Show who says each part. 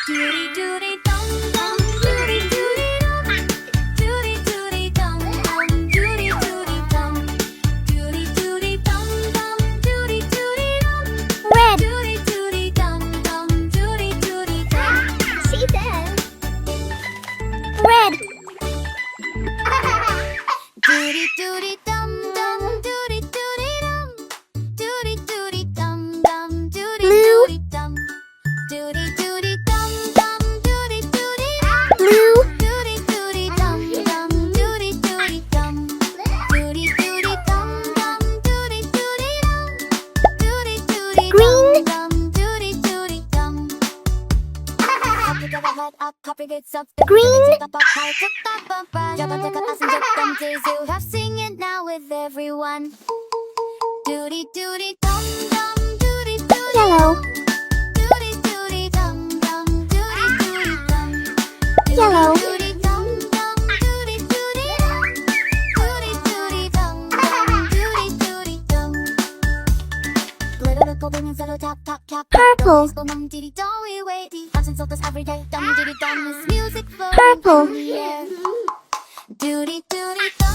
Speaker 1: Doody doody dum dum, doody doody dum. Doody doody dum dum, doody doody dum. Doody doody dum dum, doody doody dum.
Speaker 2: Red.
Speaker 1: Doody doody dum dum, doody doody dum.
Speaker 2: See them. Red.
Speaker 1: Doody doody dum dum, doody doody dum. Doody doody dum dum, doody
Speaker 2: Blue.
Speaker 1: doody dum. Doody doody dum dum, doody doody dum.
Speaker 2: Blue.
Speaker 1: Doody doody dum dum, doody doody dum. Doody doody dum dum, doody doody dum. Doody doody
Speaker 2: Green.
Speaker 1: dum dum, doody doody dum. Up to the head up, copy gets up.
Speaker 2: Green.
Speaker 1: Take up high, took up up, jump and take a pass and take them days you have sing it now with everyone. Doody doody dum dum, doody doody.
Speaker 2: Yellow.
Speaker 1: Doody doody dum dum, doody doody dum.
Speaker 2: Yellow.
Speaker 1: Doody dum dum, doody doody dum. Doody doody dum dum, doody doody dum. Glitter buildings at a tap tap tap.
Speaker 2: Purple.
Speaker 1: Dum diddy dum we wait. Absence of this every day. Dum diddy dum is music flowing
Speaker 2: Purple.
Speaker 1: in the air. Doody doody dum.